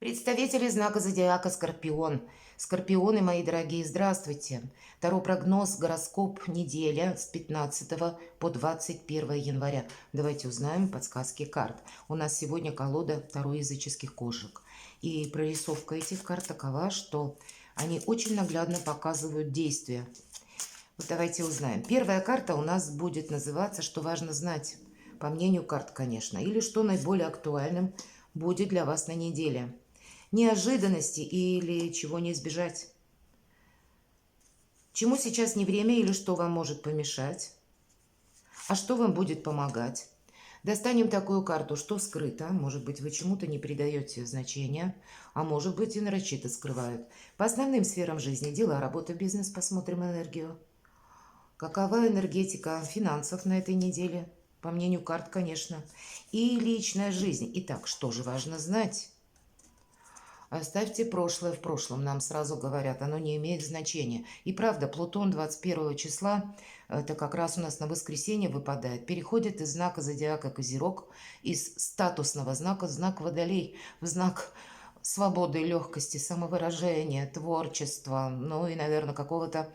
Представители знака зодиака Скорпион. Скорпионы, мои дорогие, здравствуйте. Таро прогноз, гороскоп, неделя с 15 по 21 января. Давайте узнаем подсказки карт. У нас сегодня колода Таро языческих кошек. И прорисовка этих карт такова, что они очень наглядно показывают действия. Вот давайте узнаем. Первая карта у нас будет называться «Что важно знать». По мнению карт, конечно. Или что наиболее актуальным будет для вас на неделе. Неожиданности или чего не избежать. Чему сейчас не время или что вам может помешать? А что вам будет помогать? Достанем такую карту, что скрыто. Может быть, вы чему-то не придаете значения, а может быть и нарочито скрывают. По основным сферам жизни: дела, работа, бизнес. Посмотрим энергию. Какова энергетика финансов на этой неделе? По мнению карт, конечно. И личная жизнь. Итак, что же важно знать? Оставьте прошлое в прошлом, нам сразу говорят, оно не имеет значения. И правда, Плутон 21 числа, это как раз у нас на воскресенье выпадает, переходит из знака зодиака Козерог, из статусного знака в знак Водолей, в знак свободы, легкости, самовыражения, творчества, ну и, наверное, какого-то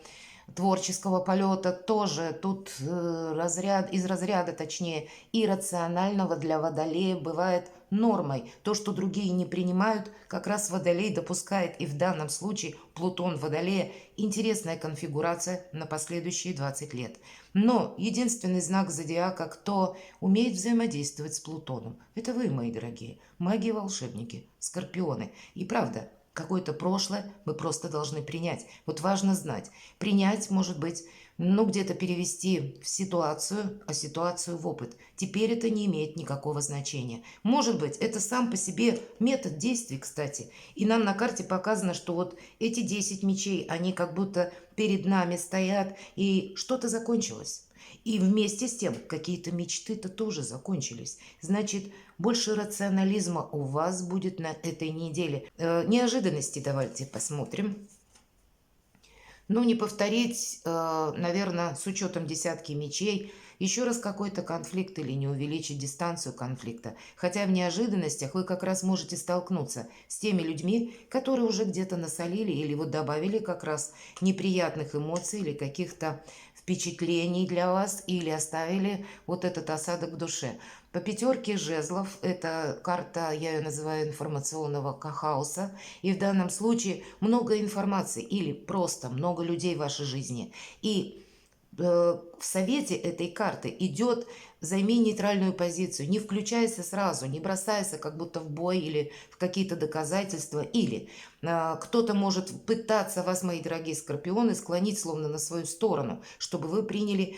творческого полета тоже. Тут из разряда, точнее, иррационального для Водолея бывает нормой. То, что другие не принимают, как раз Водолей допускает. И в данном случае Плутон Водолея — интересная конфигурация на последующие 20 лет. Но единственный знак зодиака, кто умеет взаимодействовать с Плутоном, это вы, мои дорогие, маги-волшебники, скорпионы. И правда, какое-то прошлое мы просто должны принять. Вот важно знать. Принять, может быть, где-то перевести в ситуацию, а ситуацию в опыт. Теперь это не имеет никакого значения. Может быть, это сам по себе метод действий, кстати. И нам на карте показано, что вот эти 10 мечей, они как будто перед нами стоят, и что-то закончилось. И вместе с тем какие-то мечты-то тоже закончились. Значит, больше рационализма у вас будет на этой неделе. Неожиданности давайте посмотрим. Ну, не повторить, наверное, с учетом десятки мечей, еще раз какой-то конфликт или не увеличить дистанцию конфликта. Хотя в неожиданностях вы как раз можете столкнуться с теми людьми, которые уже где-то насолили или вот добавили как раз неприятных эмоций или каких-то впечатлений для вас, или оставили вот этот осадок в душе. По пятерке жезлов, это карта, я ее называю, информационного хаоса. И в данном случае много информации или просто много людей в вашей жизни. И в совете этой карты идет: займи нейтральную позицию, не включайся сразу, не бросайся как будто в бой или в какие-то доказательства. Или кто-то может пытаться вас, мои дорогие скорпионы, склонить словно на свою сторону, чтобы вы приняли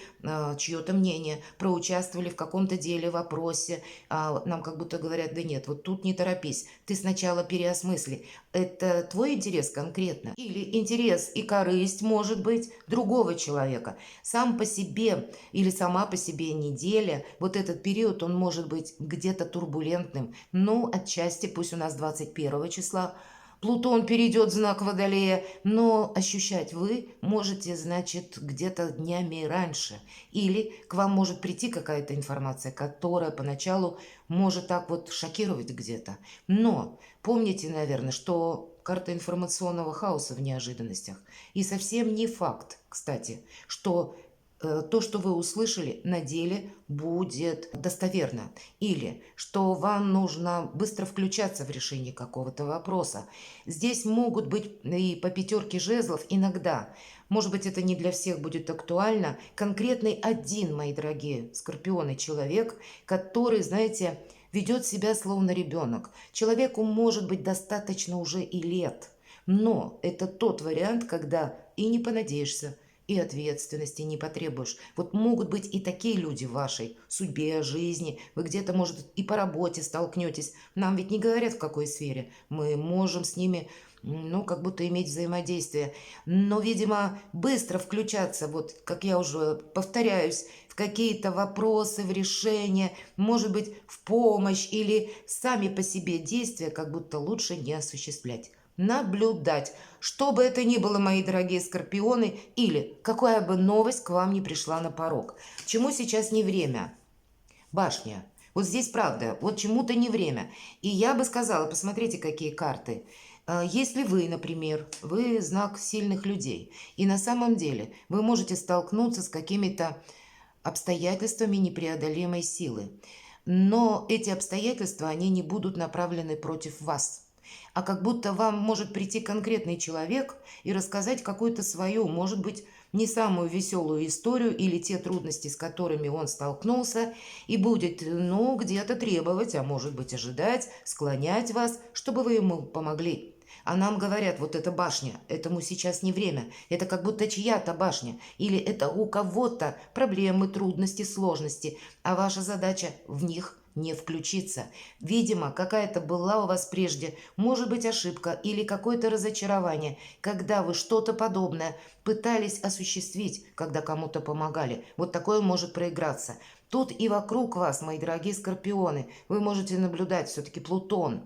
чье-то мнение, проучаствовали в каком-то деле, вопросе. Нам как будто говорят: да нет, вот тут не торопись, ты сначала переосмысли. Это твой интерес конкретно? Или интерес и корысть, может быть, другого человека? Сам по себе или сама по себе неделя, вот этот период, он может быть где-то турбулентным. Ну, отчасти, пусть у нас 21 числа Плутон перейдет в знак Водолея, но ощущать вы можете, значит, где-то днями раньше. Или к вам может прийти какая-то информация, которая поначалу может так вот шокировать где-то. Но помните, наверное, что карта информационного хаоса в неожиданностях. И совсем не факт, кстати, что то, что вы услышали, на деле будет достоверно. Или что вам нужно быстро включаться в решение какого-то вопроса. Здесь могут быть и по пятерке жезлов иногда, может быть, это не для всех будет актуально, конкретный один, мои дорогие скорпионы, человек, который, знаете, ведет себя словно ребенок. Человеку может быть достаточно уже и лет. Но это тот вариант, когда и не понадеешься, и ответственности не потребуешь. Вот могут быть и такие люди в вашей судьбе, жизни. Вы где-то, может, и по работе столкнетесь. Нам ведь не говорят, в какой сфере. Мы можем с ними, ну, как будто иметь взаимодействие. Но, видимо, быстро включаться, вот, как я уже повторяюсь, в какие-то вопросы, в решения, может быть, в помощь или сами по себе действия, как будто лучше не осуществлять. Наблюдать, что бы это ни было, мои дорогие скорпионы, или какая бы новость к вам не пришла на порог. Чему сейчас не время? Башня. Вот здесь правда, вот чему-то не время. И я бы сказала, посмотрите, какие карты. Если вы, например, вы знак сильных людей, и на самом деле вы можете столкнуться с какими-то обстоятельствами непреодолимой силы. Но эти обстоятельства, они не будут направлены против вас. А как будто вам может прийти конкретный человек и рассказать какую-то свою, может быть, не самую веселую историю или те трудности, с которыми он столкнулся, и будет, ну, где-то требовать, а может быть, ожидать, склонять вас, чтобы вы ему помогли. А нам говорят, вот эта башня, этому сейчас не время. Это как будто чья-то башня. Или это у кого-то проблемы, трудности, сложности. А ваша задача в них не включиться. Видимо, какая-то была у вас прежде, может быть, ошибка или какое-то разочарование, когда вы что-то подобное пытались осуществить, когда кому-то помогали. Вот такое может проиграться. Тут и вокруг вас, мои дорогие скорпионы, вы можете наблюдать все-таки Плутон.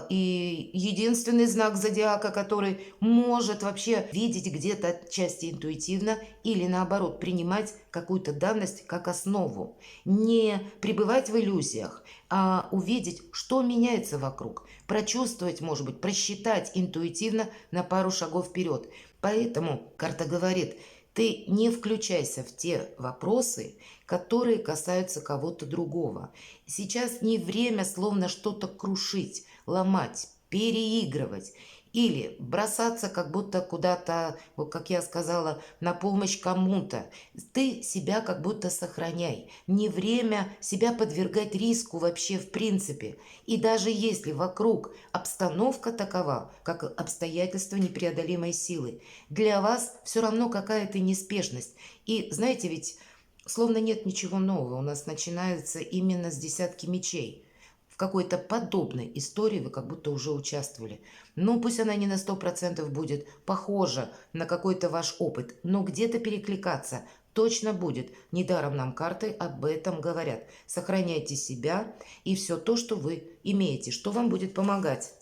И единственный знак зодиака, который может вообще видеть где-то отчасти интуитивно или наоборот принимать какую-то данность как основу. Не пребывать в иллюзиях, а увидеть, что меняется вокруг. Прочувствовать, может быть, просчитать интуитивно на пару шагов вперед. Поэтому карта говорит, ты не включайся в те вопросы, которые касаются кого-то другого. Сейчас не время словно что-то крушить, ломать, переигрывать или бросаться как будто куда-то, вот как я сказала, на помощь кому-то. Ты себя как будто сохраняй. Не время себя подвергать риску вообще в принципе. И даже если вокруг обстановка такова, как обстоятельства непреодолимой силы, для вас все равно какая-то неспешность. И знаете, ведь словно нет ничего нового. У нас начинается именно с десятки мечей. В какой-то подобной истории вы как будто уже участвовали. Ну, пусть она не на 100% будет похожа на какой-то ваш опыт, но где-то перекликаться точно будет. Недаром нам карты об этом говорят. Сохраняйте себя и все то, что вы имеете, что вам будет помогать.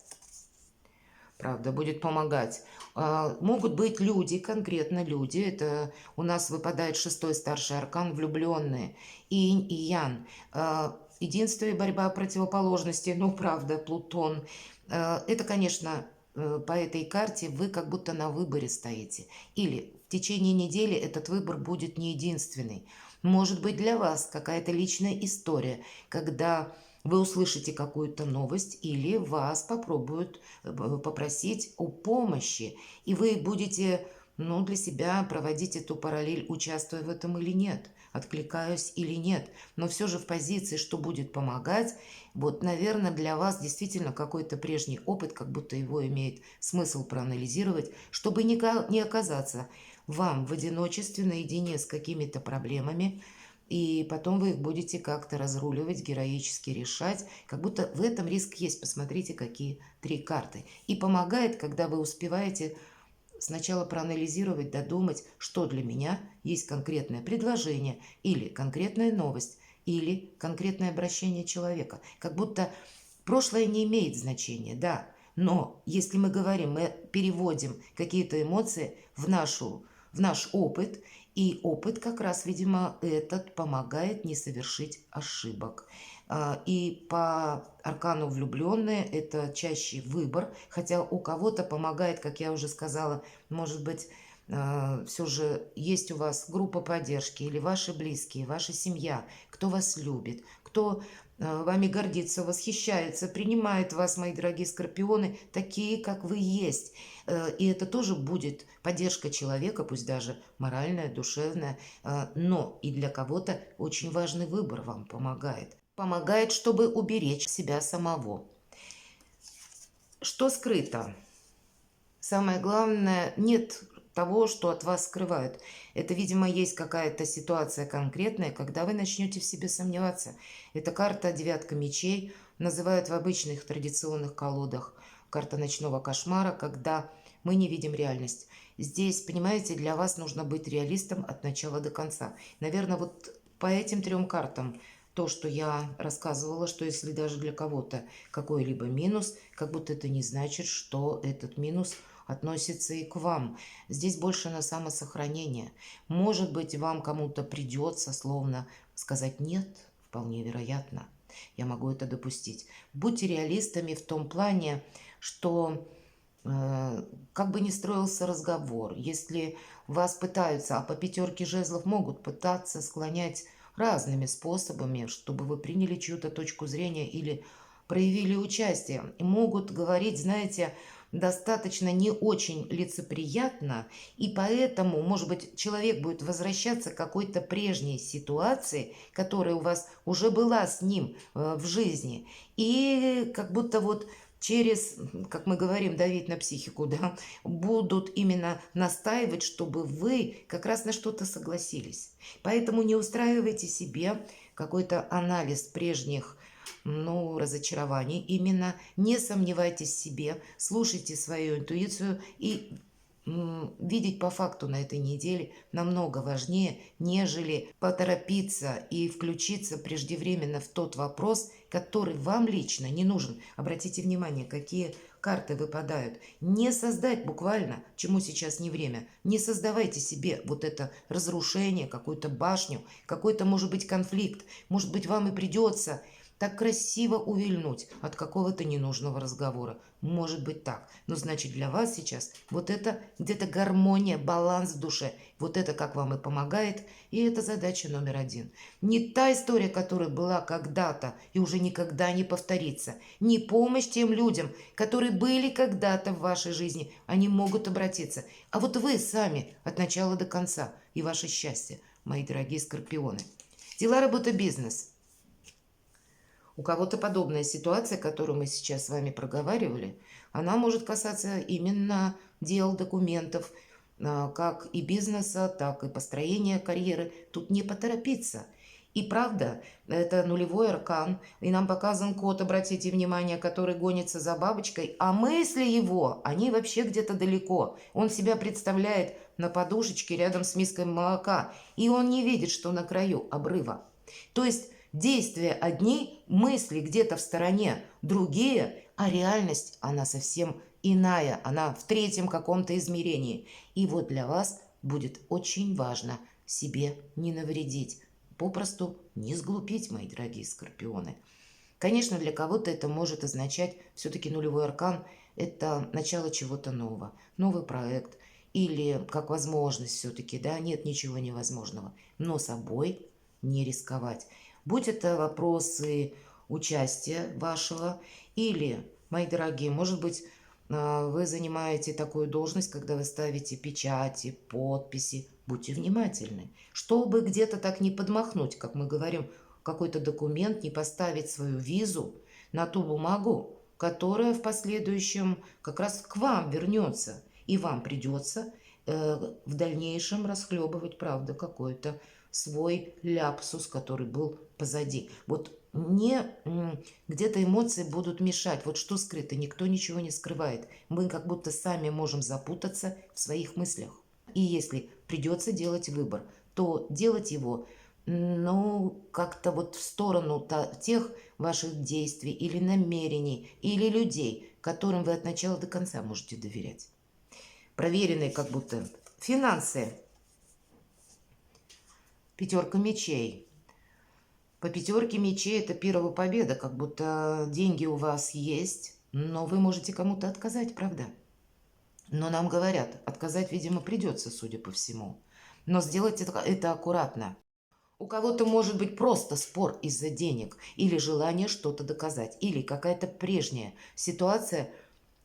Правда, будет помогать. Могут быть люди, конкретно люди. Это у нас выпадает шестой старший аркан влюбленные. Инь и Ян. Единство и борьба противоположностей. Ну, правда, Плутон. Это, конечно, по этой карте вы как будто на выборе стоите. Или в течение недели этот выбор будет не единственный. Может быть, для вас какая-то личная история, когда вы услышите какую-то новость или вас попробуют попросить о помощи, и вы будете, ну, для себя проводить эту параллель, участвуя в этом или нет, откликаюсь или нет, но все же в позиции, что будет помогать. Вот, наверное, для вас действительно какой-то прежний опыт, как будто его имеет смысл проанализировать, чтобы не оказаться вам в одиночестве, наедине с какими-то проблемами, и потом вы их будете как-то разруливать, героически решать. Как будто в этом риск есть. Посмотрите, какие три карты. И помогает, когда вы успеваете сначала проанализировать, додумать, что для меня есть конкретное предложение или конкретная новость, или конкретное обращение человека. Как будто прошлое не имеет значения, да. Но если мы говорим, мы переводим какие-то эмоции в наш опыт, и опыт как раз, видимо, этот помогает не совершить ошибок. И по аркану влюбленные это чаще выбор, хотя у кого-то помогает, как я уже сказала, может быть, все же есть у вас группа поддержки или ваши близкие, ваша семья, кто вас любит, кто вами гордится, восхищается, принимает вас, мои дорогие скорпионы, такие, как вы есть. И это тоже будет поддержка человека, пусть даже моральная, душевная, но и для кого-то очень важный выбор вам помогает. Помогает, чтобы уберечь себя самого. Что скрыто? Самое главное, нет того, что от вас скрывают. Это, видимо, есть какая-то ситуация конкретная, когда вы начнете в себе сомневаться. Это карта девятка мечей, называют в обычных традиционных колодах карта ночного кошмара, когда мы не видим реальность. Здесь, понимаете, для вас нужно быть реалистом от начала до конца. Наверное, вот по этим трем картам то, что я рассказывала, что если даже для кого-то какой-либо минус, как будто это не значит, что этот минус относится и к вам. Здесь больше на самосохранение. Может быть, вам кому-то придется словно сказать «нет», вполне вероятно. Я могу это допустить. Будьте реалистами в том плане, что как бы ни строился разговор, если вас пытаются, а по пятерке жезлов могут пытаться склонять разными способами, чтобы вы приняли чью-то точку зрения или проявили участие. И могут говорить, знаете, достаточно не очень лицеприятно, и поэтому, может быть, человек будет возвращаться к какой-то прежней ситуации, которая у вас уже была с ним в жизни, и как будто вот через, как мы говорим, давить на психику, да, будут именно настаивать, чтобы вы как раз на что-то согласились. Поэтому не устраивайте себе какой-то анализ прежних разочарований. Именно не сомневайтесь в себе, слушайте свою интуицию и видеть по факту на этой неделе намного важнее, нежели поторопиться и включиться преждевременно в тот вопрос, который вам лично не нужен. Обратите внимание, какие карты выпадают. Не создать буквально, чему сейчас не время, не создавайте себе вот это разрушение, какую-то башню, какой-то, может быть, конфликт. Может быть, вам и придется так красиво увильнуть от какого-то ненужного разговора. Может быть так. Но значит для вас сейчас вот это где-то гармония, баланс в душе. Вот это как вам и помогает. И это задача номер один. Не та история, которая была когда-то и уже никогда не повторится. Не помощь тем людям, которые были когда-то в вашей жизни. Они могут обратиться. А вот вы сами от начала до конца. И ваше счастье, мои дорогие скорпионы. Дела, работа, бизнес. У кого-то подобная ситуация, которую мы сейчас с вами проговаривали, она может касаться именно дел, документов, как и бизнеса, так и построения карьеры. Тут не поторопиться. И правда, это нулевой аркан, и нам показан кот, обратите внимание, который гонится за бабочкой, а мысли его, они вообще где-то далеко. Он себя представляет на подушечке рядом с миской молока, и он не видит, что на краю обрыва. То есть действия одни, мысли где-то в стороне другие, а реальность, она совсем иная, она в третьем каком-то измерении. И вот для вас будет очень важно себе не навредить, попросту не сглупить, мои дорогие скорпионы. Конечно, для кого-то это может означать все-таки нулевой аркан – это начало чего-то нового, новый проект или как возможность все-таки, да, нет ничего невозможного, но собой не рисковать. Будь это вопросы участия вашего или, мои дорогие, может быть, вы занимаете такую должность, когда вы ставите печати, подписи. Будьте внимательны, чтобы где-то так не подмахнуть, как мы говорим, какой-то документ, не поставить свою визу на ту бумагу, которая в последующем как раз к вам вернется, и вам придется в дальнейшем расхлебывать, правда, какой-то свой ляпсус, который был позади. Вот не где-то эмоции будут мешать. Вот что скрыто, никто ничего не скрывает. Мы как будто сами можем запутаться в своих мыслях. И если придется делать выбор, то делать его, как-то вот в сторону тех ваших действий или намерений, или людей, которым вы от начала до конца можете доверять. Проверенные как будто финансы. Пятерка мечей. По пятерке мечей это первая победа, как будто деньги у вас есть, но вы можете кому-то отказать, правда? Но нам говорят, отказать, видимо, придется, судя по всему. Но сделать это аккуратно. У кого-то может быть просто спор из-за денег, или желание что-то доказать, или какая-то прежняя ситуация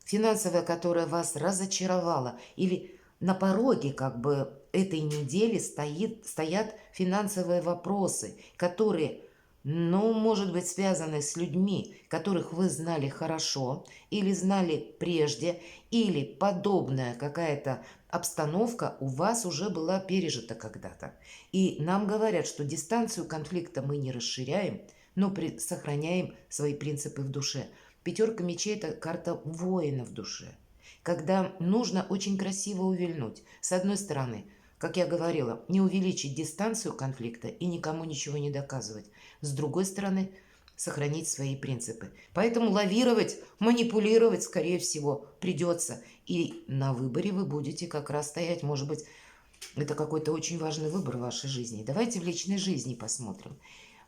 финансовая, которая вас разочаровала, или на пороге как бы этой недели стоят финансовые вопросы, которые, может быть, связаны с людьми, которых вы знали хорошо или знали прежде, или подобная какая-то обстановка у вас уже была пережита когда-то. И нам говорят, что дистанцию конфликта мы не расширяем, но сохраняем свои принципы в душе. Пятерка мечей – это карта воина в душе. Когда нужно очень красиво увильнуть. С одной стороны, как я говорила, не увеличить дистанцию конфликта и никому ничего не доказывать. С другой стороны, сохранить свои принципы. Поэтому лавировать, манипулировать, скорее всего, придется. И на выборе вы будете как раз стоять. Может быть, это какой-то очень важный выбор в вашей жизни. Давайте в личной жизни посмотрим.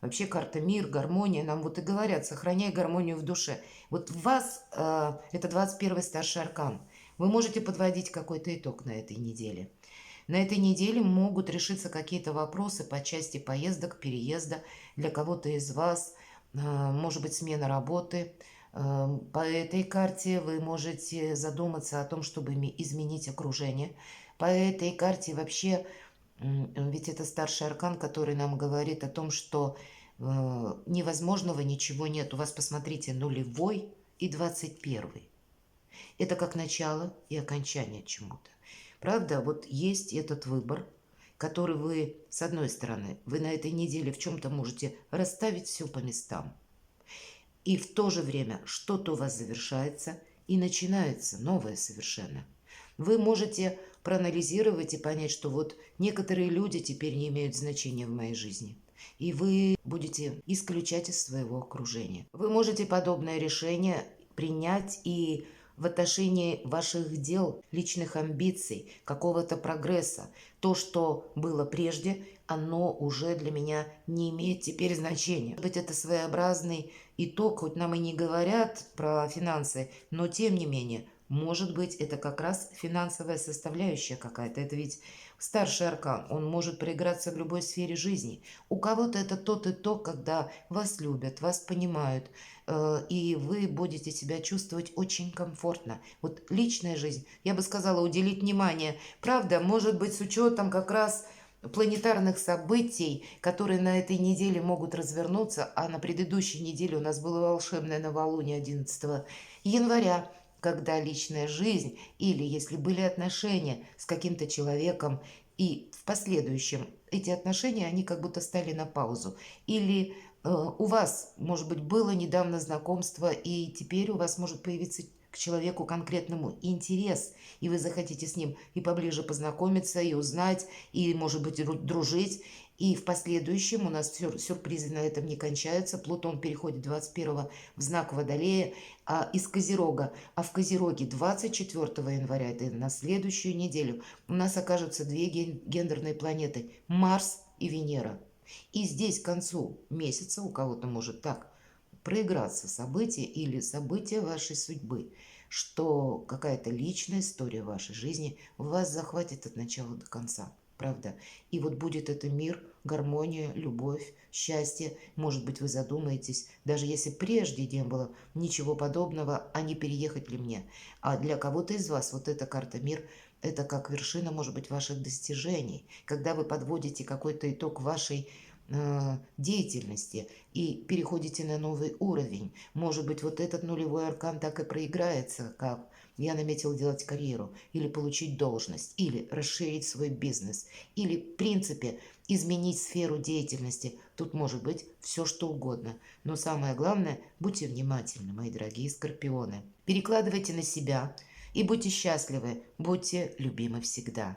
Вообще карта мир, гармония. Нам вот и говорят, сохраняй гармонию в душе. Вот в вас это 21-й старший аркан. Вы можете подводить какой-то итог на этой неделе. На этой неделе могут решиться какие-то вопросы по части поездок, переезда. Для кого-то из вас может быть смена работы. По этой карте вы можете задуматься о том, чтобы изменить окружение. По этой карте вообще, ведь это старший аркан, который нам говорит о том, что невозможного ничего нет. У вас, посмотрите, нулевой и 21-й. Это как начало и окончание чему-то. Правда, вот есть этот выбор, который вы, с одной стороны, вы на этой неделе в чем-то можете расставить все по местам. И в то же время что-то у вас завершается и начинается новое совершенно. Вы можете проанализировать и понять, что вот некоторые люди теперь не имеют значения в моей жизни. И вы будете исключать из своего окружения. Вы можете подобное решение принять и в отношении ваших дел, личных амбиций, какого-то прогресса. То, что было прежде, оно уже для меня не имеет теперь значения. Может быть, это своеобразный итог, хоть нам и не говорят про финансы, но тем не менее, может быть, это как раз финансовая составляющая какая-то. Это ведь старший аркан, он может проиграться в любой сфере жизни. У кого-то это тот итог, когда вас любят, вас понимают, и вы будете себя чувствовать очень комфортно. Вот личная жизнь, я бы сказала, уделить внимание. Правда, может быть, с учетом как раз планетарных событий, которые на этой неделе могут развернуться, а на предыдущей неделе у нас было волшебное новолуние 11 января, когда личная жизнь или если были отношения с каким-то человеком, и в последующем эти отношения, они как будто стали на паузу. Или у вас, может быть, было недавно знакомство, и теперь у вас может появиться к человеку конкретному интерес, и вы захотите с ним и поближе познакомиться, и узнать, и, может быть, дружить. И в последующем у нас сюрпризы на этом не кончаются. Плутон переходит 21-го в знак Водолея из Козерога. А в Козероге 24 января, это на следующую неделю, у нас окажутся две гендерные планеты – Марс и Венера. И здесь к концу месяца у кого-то может так проиграться событие или событие вашей судьбы, что какая-то личная история вашей жизни вас захватит от начала до конца. Правда? И вот будет это мир, гармония, любовь, счастье. Может быть, вы задумаетесь, даже если прежде не было ничего подобного, а не переехать ли мне. А для кого-то из вас вот эта карта мир – это как вершина, может быть, ваших достижений. Когда вы подводите какой-то итог вашей деятельности и переходите на новый уровень. Может быть, вот этот нулевой аркан так и проиграется, как я наметил делать карьеру, или получить должность, или расширить свой бизнес, или, в принципе, изменить сферу деятельности. Тут может быть все, что угодно. Но самое главное, будьте внимательны, мои дорогие скорпионы. Перекладывайте на себя и будьте счастливы, будьте любимы всегда.